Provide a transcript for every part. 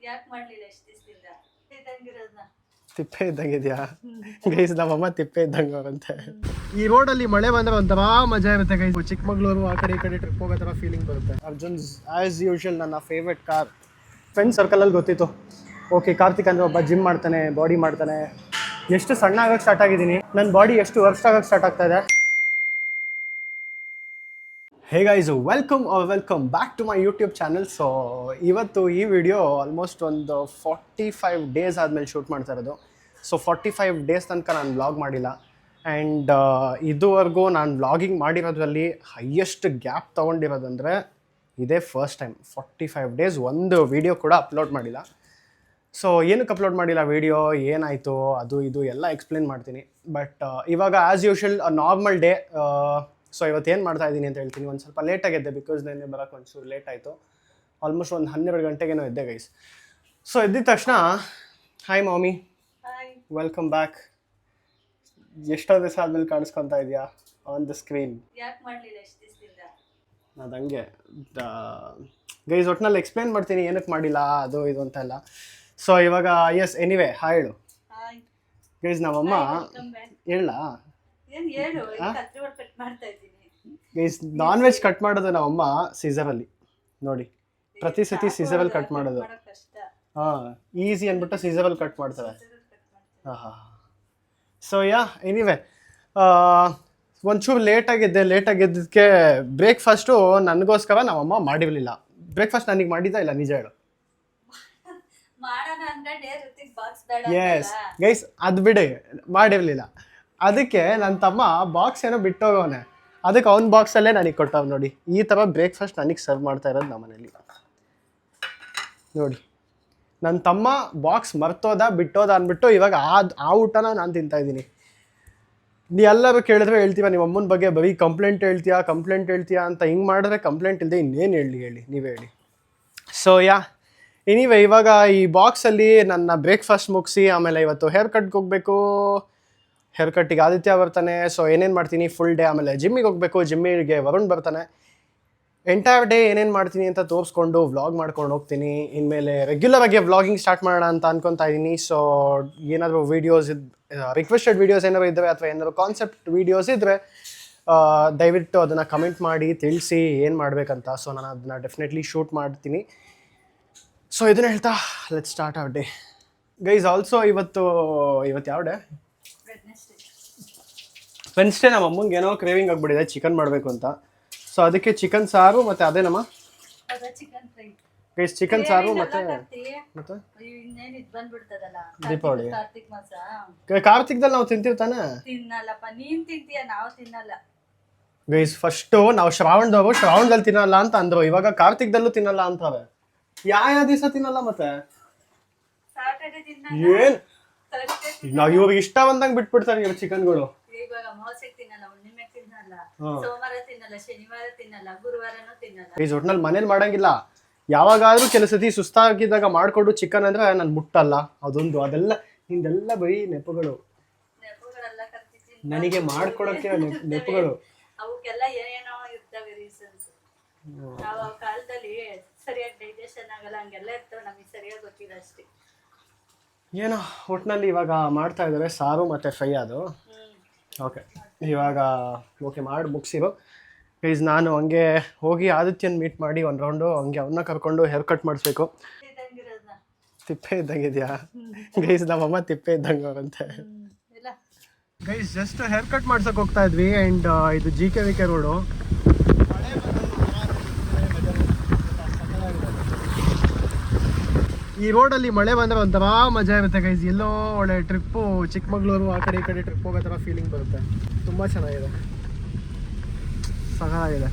ಯಾಕೆ ಮಾಡ್ಲಿಲ್ಲ ಎಷ್ಟು ದಿವಸದಿಂದ ಇದ್ದಂಗಿರೋದನ್ನ ತಿಪ್ಪೆ ಇದ್ದಂಗಿದ್ಯಾ ಗೈಸ್? ನಮ್ಮಮ್ಮ ತಿಪ್ಪೆ ಇದ್ದಂಗೆ ಅವರಂತೆ. ಈ ರೋಡಲ್ಲಿ ಮಳೆ ಬಂದ್ರೆ ಒಂಥರ ಮಜಾ ಇರುತ್ತೆ ಗೈಸ್. ಚಿಕ್ಕಮಗಳೂರು ಆ ಕಡೆ ಈ ಕಡೆ ಟ್ರಿಪ್ ಹೋಗೋ ಥರ ಫೀಲಿಂಗ್ ಬರುತ್ತೆ. ಅರ್ಜುನ್ ಆಸ್ ಯೂಶುವಲ್ ನನ್ನ ಫೇವ್ರೆಟ್ ಕಾರ್. ಫ್ರೆಂಡ್ ಸರ್ಕಲಲ್ಲಿ ಗೊತ್ತಿತ್ತು, ಓಕೆ ಕಾರ್ತಿಕ್ ಅಂದರೆ ಒಬ್ಬ ಜಿಮ್ ಮಾಡ್ತಾನೆ, ಬಾಡಿ ಮಾಡ್ತಾನೆ. ಎಷ್ಟು ಸಣ್ಣ ಆಗೋಕ್ಕೆ ಸ್ಟಾರ್ಟ್ ಆಗಿದ್ದೀನಿ, ನನ್ನ ಬಾಡಿ ಎಷ್ಟು ವರ್ಷ ಆಗೋಕ್ಕೆ ಸ್ಟಾರ್ಟ್ ಆಗ್ತಾ ಇದೆ. Hey guys, welcome back to my YouTube channel. So ಇವತ್ತು ಈ ವಿಡಿಯೋ ಆಲ್ಮೋಸ್ಟ್ ಒಂದು 45 ಡೇಸ್ ಆದಮೇಲೆ ಶೂಟ್ ಮಾಡ್ತಾ ಇರೋದು. ಸೊ 45 ಡೇಸ್ ತನಕ ನಾನು ವ್ಲಾಗ್ ಮಾಡಿಲ್ಲ. ಆ್ಯಂಡ್ ಇದುವರೆಗೂ ನಾನು ವ್ಲಾಗಿಂಗ್ ಮಾಡಿರೋದ್ರಲ್ಲಿ ಹೈಯೆಸ್ಟ್ ಗ್ಯಾಪ್ ತೊಗೊಂಡಿರೋದಂದರೆ ಇದೇ ಫಸ್ಟ್ ಟೈಮ್. 45 ಡೇಸ್ ಒಂದು ವೀಡಿಯೋ ಕೂಡ ಅಪ್ಲೋಡ್ ಮಾಡಿಲ್ಲ. ಸೊ ಏನಕ್ಕೆ ಅಪ್ಲೋಡ್ ಮಾಡಿಲ್ಲ ವೀಡಿಯೋ, ಏನಾಯಿತು, ಅದು ಇದು ಎಲ್ಲ ಎಕ್ಸ್ಪ್ಲೇನ್ ಮಾಡ್ತೀನಿ. ಬಟ್ ಇವಾಗ as usual normal day. So ಇವತ್ತೇನು ಮಾಡ್ತಾ ಇದ್ದೀನಿ ಅಂತ ಹೇಳ್ತೀನಿ. ಒಂದು ಸ್ವಲ್ಪ ಲೇಟಾಗಿದ್ದೆ ಬಿಕಾಸ್ ನೆನ್ನೆ ಬರೋಕ್ಕೆ ಒಂಚೂರು ಲೇಟ್ ಆಯಿತು. ಆಲ್ಮೋಸ್ಟ್ ಒಂದು 12 ಗಂಟೆಗೇನೋ ಎದ್ದೆ ಗೈಸ್. ಸೊ ಎದ್ದಿದ ತಕ್ಷಣ ಹಾಯ್ ಮಾಮಿ, ವೆಲ್ಕಮ್ ಬ್ಯಾಕ್. ಎಷ್ಟೋ ದಿವಸ ಆದಮೇಲೆ ಕಾಣಿಸ್ಕೊತಾ ಇದೆಯಾ ಆನ್ ದ ಸ್ಕ್ರೀನ್. ಯಾಕೆ ಮಾಡ್ಲಿಲ್ಲ ಎಷ್ಟು ದಿವಸದಿಂದ? ಅದು ಹಂಗೆ ಗೈಸ್, ಒಟ್ಟಿನಲ್ಲಿ ಎಕ್ಸ್ಪ್ಲೇನ್ ಮಾಡ್ತೀನಿ ಏನಕ್ಕೆ ಮಾಡಿಲ್ಲ ಅದು ಇದು ಅಂತ ಎಲ್ಲ. ಸೊ ಇವಾಗ ಎಸ್ ಎನಿವೆ ಹಾಯ್ ಹೇಳು ಗೈಸ್. ನಮ್ಮಮ್ಮ ಹೇಳ ಗೈಸ್, ನಾನ್ ವೆಜ್ ಕಟ್ ಮಾಡೋದು ನಮ್ಮಮ್ಮ ಸೀಸರಲ್ಲಿ ನೋಡಿ. ಪ್ರತಿ ಸತಿ ಸೀಸರಲ್ಲಿ ಕಟ್ ಮಾಡೋದು. ಹಾಂ, ಈಸಿ ಅಂದ್ಬಿಟ್ಟು ಸೀಸರಲ್ಲಿ ಕಟ್ ಮಾಡ್ತಾರೆ. ಹಾಂ. ಸೊ ಎನಿವೆ ಒಂಚೂರು ಲೇಟಾಗಿದ್ದಕ್ಕೆ ಬ್ರೇಕ್ಫಾಸ್ಟು ನನಗೋಸ್ಕರ ನಮ್ಮಮ್ಮ ಮಾಡಿರಲಿಲ್ಲ. ಬ್ರೇಕ್ಫಾಸ್ಟ್ ನನಗೆ ಮಾಡಿದ್ದ ಇಲ್ಲ ನಿಜ ಹೇಳು? ಎಸ್ ಗೈಸ್, ಅದು ಬಿಡಿ, ಮಾಡಿರಲಿಲ್ಲ. ಅದಕ್ಕೆ ನನ್ನ ತಮ್ಮ ಬಾಕ್ಸ್ ಏನೋ ಬಿಟ್ಟೋಗವನೆ. ಅದಕ್ಕೆ ಅವ್ನ ಬಾಕ್ಸಲ್ಲೇ ನನಗೆ ಕೊಟ್ಟವ್ ನೋಡಿ. ಈ ಥರ ಬ್ರೇಕ್ಫಾಸ್ಟ್ ನನಗೆ ಸರ್ವ್ ಮಾಡ್ತಾ ಇರೋದು ನಮ್ಮ ಮನೇಲಿ ನೋಡಿ. ನನ್ನ ತಮ್ಮ ಬಾಕ್ಸ್ ಬಿಟ್ಟೋದ ಅಂದ್ಬಿಟ್ಟು ಇವಾಗ ಆ ಊಟನ ನಾನು ತಿಂತಾಯಿದ್ದೀನಿ. ನೀ ಎಲ್ಲರೂ ಕೇಳಿದ್ರೆ ಹೇಳ್ತೀವ ನಿಮ್ಮ ಅಮ್ಮನ ಬಗ್ಗೆ ಬರೀ ಕಂಪ್ಲೇಂಟ್ ಹೇಳ್ತೀಯಾ ಅಂತ. ಹಿಂಗೆ ಮಾಡಿದ್ರೆ ಕಂಪ್ಲೇಂಟ್ ಇಲ್ಲದೆ ಇನ್ನೇನು ಹೇಳಿ ನೀವೇ ಹೇಳಿ. ಸೊ ಎನಿವೆ ಇವಾಗ ಈ ಬಾಕ್ಸಲ್ಲಿ ನನ್ನ ಬ್ರೇಕ್ಫಾಸ್ಟ್ ಮುಗಿಸಿ ಆಮೇಲೆ ಇವತ್ತು ಹೇರ್ ಕಟ್ಗೆ ಹೋಗಬೇಕು. ಹೇರ್ ಕಟ್ಟಿಗೆ ಆದಿತ್ಯ ಬರ್ತಾನೆ. ಸೊ ಏನೇನು ಮಾಡ್ತೀನಿ ಫುಲ್ ಡೇ. ಆಮೇಲೆ ಜಿಮ್ಮಿಗೆ ಹೋಗಬೇಕು, ಜಿಮ್ಮಿಗೆ ವರುಣ್ ಬರ್ತಾನೆ. ಎಂಟೈರ್ ಡೇ ಏನೇನು ಮಾಡ್ತೀನಿ ಅಂತ ತೋರಿಸ್ಕೊಂಡು ವ್ಲಾಗ್ ಮಾಡ್ಕೊಂಡು ಹೋಗ್ತೀನಿ. ಇನ್ಮೇಲೆ ರೆಗ್ಯುಲರ್ ಆಗಿ ವ್ಲಾಗಿಂಗ್ ಸ್ಟಾರ್ಟ್ ಮಾಡೋಣ ಅಂತ ಅನ್ಕೊತಾ ಇದ್ದೀನಿ. ಸೊ ಏನಾದರೂ ವೀಡಿಯೋಸ್ ರಿಕ್ವೆಸ್ಟೆಡ್ ವೀಡಿಯೋಸ್ ಏನಾದ್ರು ಇದ್ದರೆ ಅಥವಾ ಏನಾದ್ರು ಕಾನ್ಸೆಪ್ಟ್ ವೀಡಿಯೋಸ್ ಇದ್ದರೆ ದಯವಿಟ್ಟು ಅದನ್ನು ಕಮೆಂಟ್ ಮಾಡಿ ತಿಳಿಸಿ ಏನು ಮಾಡಬೇಕಂತ. ಸೊ ನಾನು ಅದನ್ನು ಡೆಫಿನೆಟ್ಲಿ ಶೂಟ್ ಮಾಡ್ತೀನಿ. ಸೊ ಇದನ್ನ ಹೇಳ್ತಾ let's start hour day guys. Also ಇವತ್ತು ಯಾವ ಡೇ? ವೆನ್ಸ್ಡೇ. ನಮ್ಮ ಅಮ್ಮಂಗೆ ಏನೋ ಕ್ರೇವಿಂಗ್ ಆಗಿಬಿಟ್ಟಿದೆ ಚಿಕನ್ ಮಾಡಬೇಕು ಅಂತ. ಸೊ ಅದಕ್ಕೆ ಚಿಕನ್ ಸಾರು ಮತ್ತು ಅದೇನಮ್ಮ ಗೈಸ್, ಚಿಕನ್ ಸಾರು ಮತ್ತು ದೀಪಾವಳಿ. ಕಾರ್ತಿಕ್ದಲ್ಲಿ ನಾವು ತಿಂತೀವಿ ತಾನೆ? ಗೈಸ್ ಫಸ್ಟು ನಾವು ಶ್ರಾವಣದಲ್ಲಿ ತಿನ್ನಲ್ಲ ಅಂತ ಅಂದ್ರು. ಇವಾಗ ಕಾರ್ತಿಕ್ದಲ್ಲೂ ತಿನ್ನಲ್ಲ ಅಂತಾರೆ. ಯಾವ ದಿವಸ ತಿನ್ನಲ್ಲ ಮತ್ತೆ ಏನ್? ನಾವು ಇವಾಗ ಇಷ್ಟ ಬಂದಂಗೆ ಬಿಟ್ಬಿಡ್ತಾರೆ ಇವ್ರು ಚಿಕನ್ಗಳು. ಈ ಒಟ್ನಲ್ಲಿ ಮನೇಲಿ ಮಾಡಂಗಿಲ್ಲ. ಯಾವಾಗಾದ್ರೂ ಕೆಲಸತಿ ಸುಸ್ತಾಗಿದ್ದಾಗ ಮಾಡ್ಕೊಂಡು ಚಿಕನ್ ಅಂದ್ರೆ ನಾನು ಮುಟ್ಟಲ್ಲ. ಅದೊಂದು ಅದೆಲ್ಲ ನಿಂದೆಲ್ಲ ಬರೀ ನೆಪಗಳು. ನನಗೆ ಮಾಡ್ಕೊಡಕ್ಕೆ ನೆಪಗಳು. ಏನೋ ಒಟ್ಟಿನಲ್ಲಿ ಇವಾಗ ಮಾಡ್ತಾ ಇದ್ದಾರೆ ಸಾರು ಮತ್ತು ಫ್ರೈ. ಅದು ಓಕೆ ಇವಾಗ ಮಾಡಿ ಮುಗಿಸಿರೋ ಪ್ಲೀಸ್. ನಾನು ಹಂಗೆ ಹೋಗಿ ಆದಿತ್ಯನ ಮೀಟ್ ಮಾಡಿ ಒಂದು ರೌಂಡು ಹಂಗೆ ಅವನ್ನ ಕರ್ಕೊಂಡು ಹೇರ್ ಕಟ್ ಮಾಡಿಸ್ಬೇಕು. ತಿಪ್ಪೆ ಇದ್ದಂಗಿದೆಯಾ ಗೈಸ್? ನಮ್ಮಮ್ಮ ತಿಪ್ಪೆ ಇದ್ದಂಗೆ ಅವರಂತೆ ಗೈಸ್. ಜಸ್ಟ್ ಹೇರ್ ಕಟ್ ಮಾಡ್ಸೋಕೆ ಹೋಗ್ತಾ ಇದ್ವಿ. ಆ್ಯಂಡ್ ಇದು GKVK ರೋಡು. ಈ ರೋಡಲ್ಲಿ ಮಳೆ ಬಂದರೆ ಒಂಥರ ಮಜಾ ಇರುತ್ತೆ ಗೈಸ್. ಎಲ್ಲೋ ಒಳ್ಳೆ ಟ್ರಿಪ್ಪು, ಚಿಕ್ಕಮಗಳೂರು ಆ ಕಡೆ ಈ ಕಡೆ ಟ್ರಿಪ್ ಹೋಗೋ ಥರ ಫೀಲಿಂಗ್ ಬರುತ್ತೆ. ತುಂಬ ಚೆನ್ನಾಗಿದೆ, ಸಖತ್ತಾಗಿದೆ.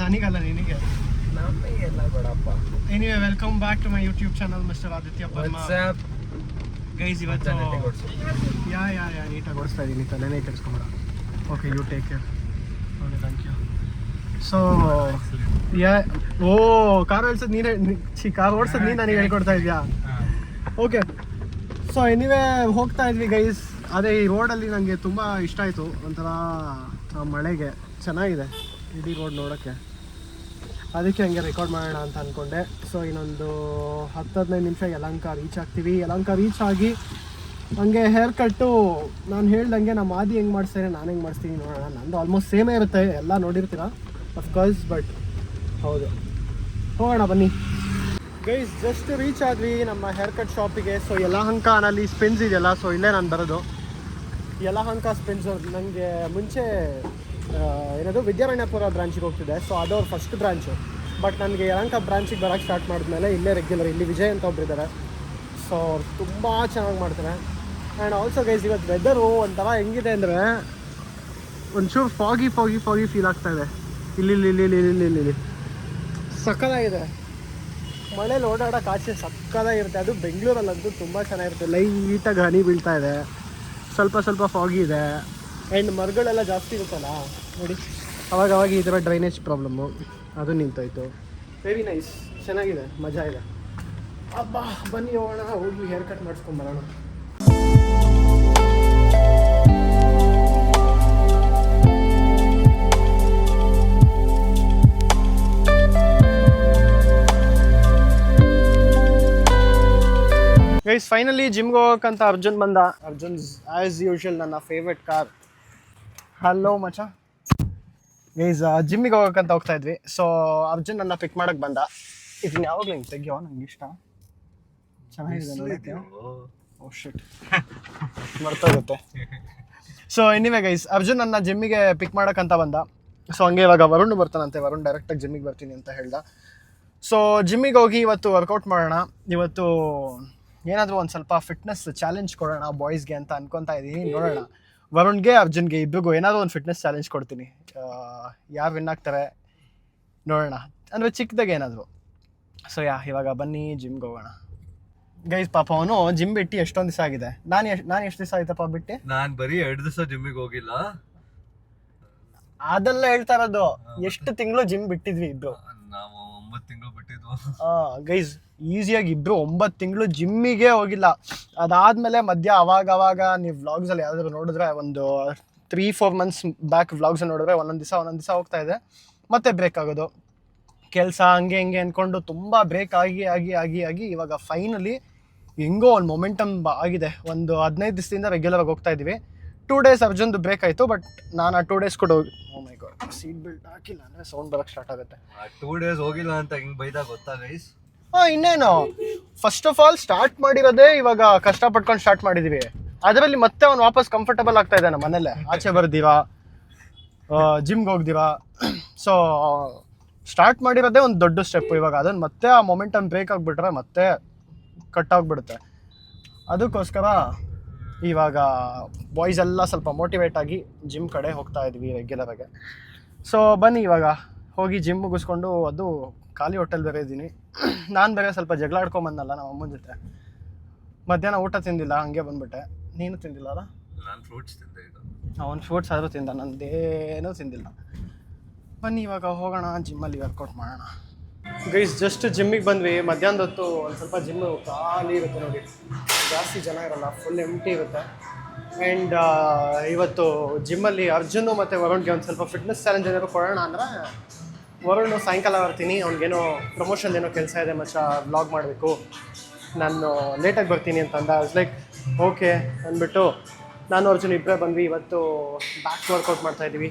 ನನಗಲ್ಲ ನಿನಗೆ, ನಮಗೆಲ್ಲ ಬೇಡಪ್ಪ. Anyway welcome back to my YouTube channel mister Aditya Parma guys. ಇವತ್ತು ನೀಟಾಗಿ ಓಡಿಸ್ತಾ ಇದ್ದೀನಿ, ತಲೆನೇ ಕೆಡಿಸ್ಕೊಂಬೇಡ. Okay, you take care. Okay, thank you. So car ಓಡಿಸೋದು ನೀನೇ, ಕಾರ್ ಓಡಿಸೋದು ನೀನು ನನಗೆ ಹೇಳ್ಕೊಡ್ತಾ ಇದೆಯಾ? ಓಕೆ. ಸೊ ಎನಿವೆ ಹೋಗ್ತಾ ಇದ್ವಿ ಗೈಸ್. ಅದೇ ಈ ರೋಡಲ್ಲಿ ನನಗೆ ತುಂಬ ಇಷ್ಟ ಆಯಿತು. ಒಂಥರ ಮಳೆಗೆ ಚೆನ್ನಾಗಿದೆ ಇಡೀ ರೋಡ್ ನೋಡೋಕ್ಕೆ. ಅದಕ್ಕೆ ಹಂಗೆ ರೆಕಾರ್ಡ್ ಮಾಡೋಣ ಅಂತ ಅಂದ್ಕೊಂಡೆ. ಸೊ ಇನ್ನೊಂದು 10-15 ನಿಮಿಷ ಯಲಹಂಕ ರೀಚ್ ಆಗ್ತೀವಿ. ಯಲಹಂಕ ರೀಚ್ ಆಗಿ ಹಂಗೆ ಹೇರ್ ಕಟ್ಟು ನಾನು ಹೇಳ್ದಂಗೆ ನಮ್ಮ ಆದಿ ಹೆಂಗೆ ಮಾಡಿಸ್ತಾರೆ ನಾನು ಹೆಂಗೆ ಮಾಡಿಸ್ತೀನಿ ನೋಡೋಣ. ನಂದು ಆಲ್ಮೋಸ್ಟ್ ಸೇಮೇ ಇರುತ್ತೆ, ಎಲ್ಲ ನೋಡಿರ್ತೀರ ಅಫ್ಕೋರ್ಸ್, ಬಟ್ ಹೌದು ಹೋಗೋಣ ಬನ್ನಿ. ಗೈಸ್ ಜಸ್ಟ್ ರೀಚ್ ಆದ್ವಿ ನಮ್ಮ ಹೇರ್ ಕಟ್ ಶಾಪಿಗೆ. ಸೊ ಯಲಹಂಕನಲ್ಲಿ ಸ್ಪಿನ್ಸ್ ಇದೆಯಲ್ಲ, ಸೊ ಇಲ್ಲೇ ನಾನು ಬರೋದು. ಯಲಹಂಕ ಸ್ಪಿನ್ಸ್ ಅವ್ರು ನನಗೆ ಮುಂಚೆ ಏನದು ವಿದ್ಯಾರಣ್ಯಪುರ ಬ್ರಾಂಚಿಗೆ ಹೋಗ್ತಿದೆ. ಸೊ ಅದು ಅವ್ರ ಫಸ್ಟ್ ಬ್ರಾಂಚು. ಬಟ್ ನನಗೆ ಯಲಹಂಕ ಬ್ರಾಂಚಿಗೆ ಬರೋಕ್ಕೆ ಸ್ಟಾರ್ಟ್ ಮಾಡಿದ್ಮೇಲೆ ಇಲ್ಲೇ ರೆಗ್ಯುಲರ್, ಇಲ್ಲಿ ವಿಜಯ್ ಅಂತ ಒಬ್ಬರಿದ್ದಾರೆ. ಸೊ ಅವ್ರು ತುಂಬ ಚೆನ್ನಾಗಿ ಮಾಡ್ತಾರೆ. ಆ್ಯಂಡ್ ಆಲ್ಸೋ ಗೈಸ್ ಇವತ್ತು ವೆದರು ಒಂಥರ ಹೆಂಗಿದೆ ಅಂದರೆ ಒಂಚೂರು ಫಾಗಿ ಫೀಲ್ ಆಗ್ತಾ ಇದೆ. ಇಲ್ಲಿ ಸಕ್ಕತ್ತಾಗಿದೆ. ಮಳೇಲಿ ಓಡಾಡೋಕೆ ಆಚೆ ಸಕ್ಕತ್ತಾಗಿರುತ್ತೆ. ಅದು ಬೆಂಗಳೂರಲ್ಲಂತೂ ತುಂಬ ಚೆನ್ನಾಗಿರುತ್ತೆ. ಲೈಟಾಗಿ ಹನಿ ಬೀಳ್ತಾ ಇದೆ, ಸ್ವಲ್ಪ ಫಾಗಿ ಇದೆ. ಆ್ಯಂಡ್ ಮರಗಳೆಲ್ಲ ಜಾಸ್ತಿ ಇರುತ್ತಲ್ಲ ನೋಡಿ, ಅವಾಗ ಈ ಥರ ಡ್ರೈನೇಜ್ ಪ್ರಾಬ್ಲಮ್ಮು ಅದು ನಿಂತೋಯ್ತು. ವೆರಿ ನೈಸ್, ಚೆನ್ನಾಗಿದೆ, ಮಜಾ ಇದೆ. ಅಬ್ಬಾ ಬನ್ನಿ ಹೋಗೋಣ, ಹೋಗಿ ಹೇರ್ ಕಟ್ ಮಾಡಿಸ್ಕೊಂಬರೋಣ. ಗೈಸ್ ಫೈನಲಿ ಜಿಮ್ಗೆ ಹೋಗೋಕ್ಕಂತ ಅರ್ಜುನ್ ಬಂದ. ಅರ್ಜುನ್ ಆ್ಯಸ್ ಯೂಶುವಲ್ ನನ್ನ ಫೇವ್ರೆಟ್ ಕಾರ್. ಹಲೋ ಮಚ. ಗೈಸ್ ಜಿಮ್ಮಿಗೆ ಹೋಗೋಕ್ಕಂತ ಹೋಗ್ತಾ ಇದ್ವಿ. ಸೊ ಅರ್ಜುನ್ ನನ್ನ ಪಿಕ್ ಮಾಡೋಕ್ಕೆ ಬಂದ. ಇದನ್ನ ಯಾವಾಗಲೂ ಹಿಂಗೆ ತೆಗಿಯೋ, ನಂಗೆ ಇಷ್ಟ, ಚೆನ್ನಾಗಿದೆ ನೋಡೋಕ್ಕೆ. ಓ ಶಿಟ್ ಮರ್ತೋಗುತ್ತೆ. ಸೊ ಎನಿವೆ ಗೈಸ್ ಅರ್ಜುನ್ ನನ್ನ ಜಿಮ್ಮಿಗೆ ಪಿಕ್ ಮಾಡೋಕ್ಕಂತ ಬಂದ. ಸೊ ಹಂಗೆ ಇವಾಗ ವರುಣ್ ಬರ್ತಾನಂತೆ. ವರುಣ್ ಡೈರೆಕ್ಟಾಗಿ ಜಿಮ್ಮಿಗೆ ಬರ್ತೀನಿ ಅಂತ ಹೇಳ್ದ. ಸೊ ಜಿಮ್ಮಿಗೆ ಹೋಗಿ ಇವತ್ತು ವರ್ಕೌಟ್ ಮಾಡೋಣ. ಇವತ್ತು ಏನಾದರೂ ಒಂದು ಸ್ವಲ್ಪ ಫಿಟ್ನೆಸ್ ಚಾಲೆಂಜ್ ಕೊಡೋಣ ಬಾಯ್ಸ್ಗೆ ಅಂತ ಅನ್ಕೊತಾ ಇದ್ದೀನಿ. ನೋಡೋಣ, ವರುಣ್ಗೆ ಅರ್ಜುನ್ಗೆ ಇಬ್ಬರಿಗೂ ಏನಾದರೂ ಒಂದು ಫಿಟ್ನೆಸ್ ಚಾಲೆಂಜ್ ಕೊಡ್ತೀನಿ. ಯಾರು ವಿನ್ ಆಗ್ತಾರೆ ನೋಡೋಣ, ಅಂದರೆ ಚಿಕ್ಕದಾಗೆ ಏನಾದರೂ. ಸೊ ಇವಾಗ ಬನ್ನಿ ಜಿಮ್ಗೆ ಹೋಗೋಣ. ಗೈಸ್ ಪಾಪ ಅವನು ಜಿಮ್ ಬಿಟ್ಟು ಎಷ್ಟೊಂದು ದಿವಸ ಆಗಿದೆ. ನಾನು ಎಷ್ಟು ದಿವಸ ಆಯ್ತಪ್ಪ ಬಿಟ್ಟು? ನಾನು ಬರೀ 2 ದಿವಸ ಜಿಮ್ಮಿಗೆ ಹೋಗಿಲ್ಲ. ಅದೆಲ್ಲ ಹೇಳ್ತಾ ಇರೋದು. ಎಷ್ಟು ತಿಂಗಳು ಜಿಮ್ ಬಿಟ್ಟಿದ್ವಿ ಇಬ್ರು? ನಾವು 9 ತಿಂಗಳು ಬಿಟ್ಟಿದ್ವು. ಗೈಸ್ ಈಸಿಯಾಗಿ ಇಬ್ರು 9 ತಿಂಗಳು ಜಿಮ್ಮಿಗೆ ಹೋಗಿಲ್ಲ. ಅದಾದಮೇಲೆ ಮಧ್ಯ ಅವಾಗ ನೀವು ವ್ಲಾಗ್ಸಲ್ಲಿ ಯಾವ್ದಾದ್ರು ನೋಡಿದ್ರೆ, ಒಂದು 3-4 ಮಂತ್ಸ್ ಬ್ಯಾಕ್ ವ್ಲಾಗ್ಸ್ ನೋಡಿದ್ರೆ ಒಂದೊಂದು ದಿವಸ ಹೋಗ್ತಾ ಇದೆ, ಮತ್ತೆ ಬ್ರೇಕ್ ಆಗೋದು, ಕೆಲಸ ಹಂಗೆ ಅಂದ್ಕೊಂಡು ತುಂಬ ಬ್ರೇಕ್ ಆಗಿ ಇವಾಗ ಫೈನಲಿ ಹೆಂಗೋ ಒಂದು ಮೊಮೆಂಟಮ್ ಆಗಿದೆ. ಒಂದು 15 ದಿವಸದಿಂದ ರೆಗ್ಯುಲರಾಗಿ ಹೋಗ್ತಾ ಇದ್ದೀವಿ. 2 ಡೇಸ್ ಅರ್ಜುನ್ದು ಬ್ರೇಕ್ ಆಯಿತು. ಬಟ್ ನಾನು ಆ 2 ಡೇಸ್ ಕೂಡ ಹೋಗಿ, ಓ ಮೈ ಗಾಡ್, ಸೀಟ್ ಬೆಲ್ಟ್ ಹಾಕಿಲ್ಲ ಅಂದರೆ ಸೌಂಡ್ ಬರೋಕ್ಕೆ ಸ್ಟಾರ್ಟ್ ಆಗುತ್ತೆ. 2 ಡೇಸ್ ಹೋಗಿಲ್ಲ ಅಂತ ಹಿಂಗೆ ಬೈದಾಗ ಗೊತ್ತಾ ಗೈಸ್? ಇನ್ನೇನು, ಫಸ್ಟ್ ಆಫ್ ಆಲ್ ಸ್ಟಾರ್ಟ್ ಮಾಡಿರೋದೇ ಇವಾಗ ಕಷ್ಟಪಟ್ಕೊಂಡು ಸ್ಟಾರ್ಟ್ ಮಾಡಿದ್ದೀವಿ. ಅದರಲ್ಲಿ ಮತ್ತೆ ಅವ್ನು ವಾಪಸ್ ಕಂಫರ್ಟಬಲ್ ಆಗ್ತಾ ಇದ್ದಾನೆ ಮನೇಲೆ. ಆಚೆ ಬರ್ದಿರಾ, ಜಿಮ್ಗೆ ಹೋಗ್ದಿರಾ. ಸೊ ಸ್ಟಾರ್ಟ್ ಮಾಡಿರೋದೇ ಒಂದು ದೊಡ್ಡ ಸ್ಟೆಪ್ಪು. ಇವಾಗ ಅದನ್ನು ಮತ್ತೆ ಆ ಮೊಮೆಂಟಮ್ ಬ್ರೇಕ್ ಆಗಿಬಿಟ್ರೆ ಮತ್ತೆ ಕಟ್ ಆಗಿಬಿಡುತ್ತೆ. ಅದಕ್ಕೋಸ್ಕರ ಇವಾಗ ಬಾಯ್ಸ್ ಎಲ್ಲ ಸ್ವಲ್ಪ ಮೋಟಿವೇಟ್ ಆಗಿ ಜಿಮ್ ಕಡೆ ಹೋಗ್ತಾ ಇದ್ವಿ ರೆಗ್ಯುಲರಾಗಿ. ಸೊ ಬನ್ನಿ ಇವಾಗ ಹೋಗಿ ಜಿಮ್ ಮುಗಿಸ್ಕೊಂಡು, ಅದು ಖಾಲಿ ಹೋಟೆಲ್ ಬೇರೆ ಇದ್ದೀನಿ. ನಾನು ಬೇರೆ ಸ್ವಲ್ಪ ಜಗಳ ಆಡ್ಕೊಂಬಂದಲ್ಲ ನಮ್ಮ ಅಮ್ಮನ ಜೊತೆ. ಮಧ್ಯಾಹ್ನ ಊಟ ತಿಂದಿಲ್ಲ, ಹಂಗೆ ಬಂದ್ಬಿಟ್ಟೆ. ನೀನು ತಿಂದಿಲ್ಲ ಅಲ್ಲ? ನಾನು ಫ್ರೂಟ್ಸ್ ತಿಂದೆ. ಇದು ಅವನು ಫ್ರೂಟ್ಸ್ ಆದರೂ ತಿಂದ, ನಂದೇನೂ ತಿಂದಿಲ್ಲ. ಬನ್ನಿ ಇವಾಗ ಹೋಗೋಣ, ಜಿಮ್ಮಲ್ಲಿ ವರ್ಕೌಟ್ ಮಾಡೋಣ. ಗೈಸ್ ಜಸ್ಟ್ ಜಿಮ್ಮಿಗೆ ಬಂದ್ವಿ. ಮಧ್ಯಾಹ್ನದ ಹೊತ್ತು ಒಂದು ಸ್ವಲ್ಪ ಜಿಮ್ಮು ಖಾಲಿ ಇರುತ್ತೆ ನೋಡಿ, ಜಾಸ್ತಿ ಜನ ಇರಲ್ಲ, ಫುಲ್ ಎಂಟಿ ಇರುತ್ತೆ. ಆ್ಯಂಡ್ ಇವತ್ತು ಜಿಮ್ಮಲ್ಲಿ ಅರ್ಜುನು ಮತ್ತು ವರುಣ್ಗೆ ಒಂದು ಸ್ವಲ್ಪ ಫಿಟ್ನೆಸ್ ಚಾಲೆಂಜ್ ಏನಾದ್ರು ಕೊಡೋಣ ಅಂದರೆ, ವರುಣ್ ಸಾಯಂಕಾಲ ಬರ್ತೀನಿ, ಅವ್ನಿಗೇನೋ ಪ್ರಮೋಷನ್ ಏನೋ ಕೆಲಸ ಇದೆ ಮಚ್ಚ, ವ್ಲಾಗ್ ಮಾಡಬೇಕು, ನಾನು ಲೇಟಾಗಿ ಬರ್ತೀನಿ ಅಂತಂದ. ಲೈಕ್ ಓಕೆ ಅಂದ್ಬಿಟ್ಟು ನಾನು ಅರ್ಜುನ್ ಇಬ್ಬರೇ ಬಂದ್ವಿ. ಇವತ್ತು ಬ್ಯಾಕ್ ವರ್ಕೌಟ್ ಮಾಡ್ತಾಯಿದ್ದೀವಿ.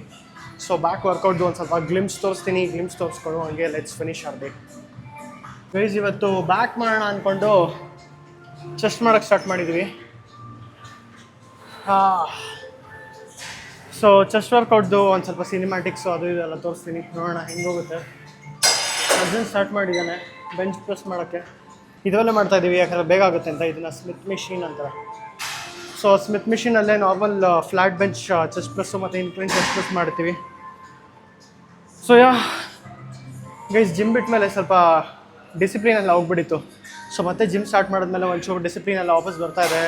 ಸೊ ಬ್ಯಾಕ್ ವರ್ಕೌಟ್ದು ಒಂದು ಸ್ವಲ್ಪ ಗ್ಲಿಮ್ಸ್ ತೋರಿಸ್ತೀನಿ, ಗ್ಲಿಮ್ಸ್ ತೋರಿಸ್ಕೊಂಡು ಹಂಗೆ ಲೆಟ್ಸ್ ಫಿನಿಶ್ ಆಗಬೇಕು. ಗೈಸ್ ಇವತ್ತು ಬ್ಯಾಕ್ ಮಾಡೋಣ ಅಂದ್ಕೊಂಡು ಚೆಸ್ಟ್ ಮಾಡೋಕ್ಕೆ ಸ್ಟಾರ್ಟ್ ಮಾಡಿದ್ವಿ. ಸೊ ಚೆಸ್ಟ್ ವರ್ಕೌಟ್ದು ಒಂದು ಸ್ವಲ್ಪ ಸಿನಿಮ್ಯಾಟಿಕ್ಸು ಅದು ಇದೆಲ್ಲ ತೋರಿಸ್ತೀನಿ, ನೋಡೋಣ ಹೆಂಗೆ ಹೋಗುತ್ತೆ. ಅರ್ಜುನ್ ಸ್ಟಾರ್ಟ್ ಮಾಡಿದ್ದಾನೆ ಬೆಂಚ್ ಪ್ರೆಸ್ ಮಾಡೋಕ್ಕೆ. ಇದರಲ್ಲೇ ಮಾಡ್ತಾಯಿದ್ದೀವಿ ಯಾಕಂದರೆ ಬೇಗ ಆಗುತ್ತೆ ಅಂತ. ಇದನ್ನು ಸ್ಮಿತ್ ಮಿಷಿನ್ ಅಂತಾರೆ. ಸೊ ಸ್ಮಿತ್ ಮಿಷಿನಲ್ಲೇ normal flat bench chest press ಮತ್ತು ಇನ್ಕ್ಲೈನ್ ಚೆಸ್ಟ್ ಪ್ರೆಸ್ ಮಾಡ್ತೀವಿ. ಸೊ ಗೈಸ್ ಜಿಮ್ ಬಿಟ್ಟ ಮೇಲೆ ಸ್ವಲ್ಪ ಡಿಸಿಪ್ಲಿನೆಲ್ಲ ಹೋಗ್ಬಿಟ್ಟಿತ್ತು. ಸೊ ಮತ್ತೆ ಜಿಮ್ ಸ್ಟಾರ್ಟ್ ಮಾಡಿದ್ಮೇಲೆ ಒಂಚೂರು ಡಿಸಿಪ್ಲಿನೆಲ್ಲ ವಾಪಸ್ ಬರ್ತಾ ಇದೆ.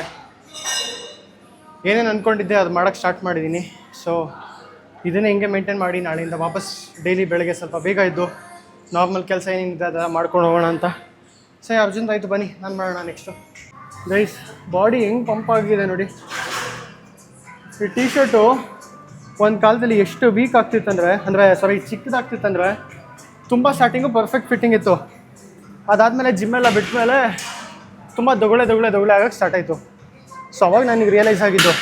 ಏನೇನು ಅಂದ್ಕೊಂಡಿದ್ದೆ ಅದು ಮಾಡೋಕ್ಕೆ ಸ್ಟಾರ್ಟ್ ಮಾಡಿದ್ದೀನಿ. ಸೊ ಇದನ್ನೇ ಹಿಂಗೆ ಮೇಂಟೈನ್ ಮಾಡಿ ನಾಳೆಯಿಂದ ವಾಪಸ್ ಡೈಲಿ ಬೆಳಗ್ಗೆ ಸ್ವಲ್ಪ ಬೇಗ ಇದ್ದು ನಾರ್ಮಲ್ ಕೆಲಸ ಏನೇನಿದೆ ಅದೆಲ್ಲ ಮಾಡ್ಕೊಂಡು ಹೋಗೋಣ ಅಂತ. ಸೊ ಅರ್ಜುನ್ ಆಯಿತು, ಬನ್ನಿ ನಾನು ಮಾಡೋಣ ನೆಕ್ಸ್ಟು. ಗೈಸ್ ಬಾಡಿ ಹೆಂಗೆ ಪಂಪ್ ಆಗಿದೆ ನೋಡಿ. ಈ ಟೀ ಶರ್ಟು ಒಂದು ಕಾಲದಲ್ಲಿ ಎಷ್ಟು ವೀಕ್ ಆಗ್ತಿತ್ತಂದರೆ, ಚಿಕ್ಕದಾಗ್ತಿತ್ತಂದರೆ ತುಂಬ ಸ್ಟಾರ್ಟಿಂಗು ಪರ್ಫೆಕ್ಟ್ ಫಿಟ್ಟಿಂಗ್ ಇತ್ತು. ಅದಾದಮೇಲೆ ಜಿಮ್ಮೆಲ್ಲ ಬಿಟ್ಮೇಲೆ ತುಂಬ ದೊಗಳೆ ಆಗೋಕ್ಕೆ ಸ್ಟಾರ್ಟ್ ಆಯಿತು. ಸೊ ಅವಾಗ ನನಗೆ ರಿಯಲೈಸ್ ಆಗಿದ್ದು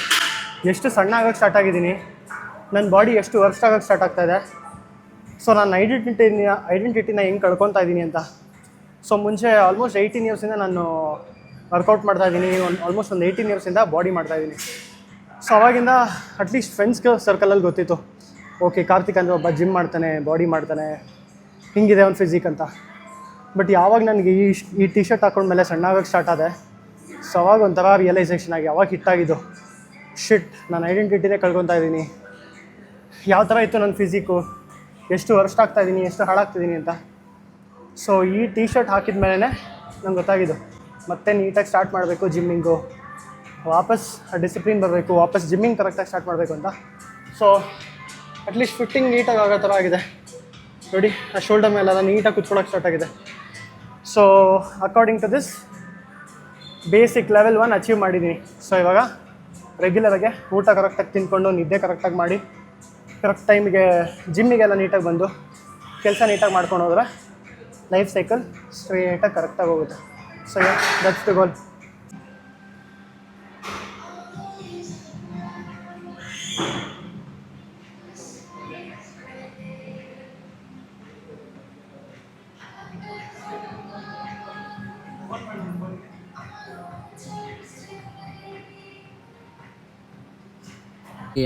ಎಷ್ಟು ಸಣ್ಣ ಆಗೋಕ್ಕೆ ಸ್ಟಾರ್ಟ್ ಆಗಿದ್ದೀನಿ, ನನ್ನ ಬಾಡಿ ಎಷ್ಟು ವರ್ಸ್ಟ್ ಆಗೋಕ್ಕೆ ಸ್ಟಾರ್ಟ್ ಆಗ್ತಾಯಿದೆ. ಸೊ ನಾನು ಐಡೆಂಟಿಟಿನ ಹೆಂಗೆ ಕಳ್ಕೊತಾ ಇದ್ದೀನಿ ಅಂತ. ಸೊ ಮುಂಚೆ ಆಲ್ಮೋಸ್ಟ್ 18 ಇಯರ್ಸಿಂದ ನಾನು ವರ್ಕೌಟ್ ಮಾಡ್ತಾಯಿದ್ದೀನಿ. ಆಲ್ಮೋಸ್ಟ್ ಒಂದು 18 ಇಯರ್ಸಿಂದ ಬಾಡಿ ಮಾಡ್ತಾಯಿದ್ದೀನಿ. ಸೊ ಅವಾಗಿಂದ ಅಟ್ಲೀಸ್ಟ್ ಫ್ರೆಂಡ್ಸ್ಗೆ ಸರ್ಕಲಲ್ಲಿ ಗೊತ್ತಿತ್ತು, ಓಕೆ ಕಾರ್ತಿಕ್ ಅಂದರೆ ಒಬ್ಬ ಜಿಮ್ ಮಾಡ್ತಾನೆ, ಬಾಡಿ ಮಾಡ್ತಾನೆ, ಹಿಂಗಿದೆ ಅವ್ನ ಫಿಸಿಕ್ ಅಂತ. ಬಟ್ ಯಾವಾಗ ನನಗೆ ಈ ಟಿ ಶರ್ಟ್ ಹಾಕೊಂಡ್ಮೇಲೆ ಸಣ್ಣ ಆಗೋಕ್ಕೆ ಸ್ಟಾರ್ಟ್ ಆದೆ, ಸೊ ಅವಾಗ ಒಂಥರ ರಿಯಲೈಸೇಷನ್ ಆಗಿ ಅವಾಗ ಹಿಟ್ಟಾಗಿದ್ದು, ಶಿಟ್ ನಾನು ಐಡೆಂಟಿಟಿನೇ ಕಳ್ಕೊತಾ ಇದ್ದೀನಿ, ಯಾವ ಥರ ಇತ್ತು ನನ್ನ ಫಿಸಿಕ್ಕು, ಎಷ್ಟು ವರ್ಷ ಆಗ್ತಾಯಿದ್ದೀನಿ, ಎಷ್ಟು ಹಾಳಾಗ್ತಿದ್ದೀನಿ ಅಂತ. ಸೊ ಈ ಟಿ ಶರ್ಟ್ ಹಾಕಿದ ಮೇಲೆ ನಂಗೆ ಗೊತ್ತಾಗಿದ್ದು ಮತ್ತೆ ನೀಟಾಗಿ ಸ್ಟಾರ್ಟ್ ಮಾಡಬೇಕು ಜಿಮ್ಮಿಂಗು, ವಾಪಸ್ ಡಿಸಿಪ್ಲಿನ್ ಬರಬೇಕು, ವಾಪಸ್ ಜಿಮ್ಮಿಂಗ್ ಕರೆಕ್ಟಾಗಿ ಸ್ಟಾರ್ಟ್ ಮಾಡಬೇಕು ಅಂತ. ಸೊ ಅಟ್ಲೀಸ್ಟ್ ಫಿಟ್ಟಿಂಗ್ ನೀಟಾಗಿ ಆಗೋ ಥರ ಆಗಿದೆ ನೋಡಿ. ಆ ಶೋಲ್ಡರ್ ಮೇಲೆಲ್ಲ ನೀಟಾಗಿ ಕುತ್ಕೊಳ್ಳೋಕೆ ಸ್ಟಾರ್ಟ್ ಆಗಿದೆ. So according to this basic level 1 achieve ಮಾಡಿದ್ದೀನಿ. ಸೊ ಇವಾಗ ರೆಗ್ಯುಲರಾಗೆ ಊಟ ಕರೆಕ್ಟಾಗಿ ತಿಂದ್ಕೊಂಡು ನಿದ್ದೆ ಕರೆಕ್ಟಾಗಿ ಮಾಡಿ ಕರೆಕ್ಟ್ ಟೈಮಿಗೆ ಜಿಮ್ಮಿಗೆಲ್ಲ ನೀಟಾಗಿ ಬಂದು ಕೆಲಸ ನೀಟಾಗಿ ಮಾಡ್ಕೊಂಡು ಹೋದರೆ ಲೈಫ್ ಸೈಕಲ್ ಸ್ಟ್ರೇಟಾಗಿ ಕರೆಕ್ಟಾಗಿ ಹೋಗುತ್ತೆ. So that's the goal.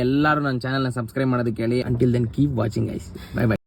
ಎಲ್ಲರೂ ನನ್ನ ಚಾನಲ್ನ ಸಬ್ಸ್ಕ್ರೈಬ್ ಮಾಡೋದಕ್ಕೆ ಹೇಳಿ. Until then keep watching guys. Bye by.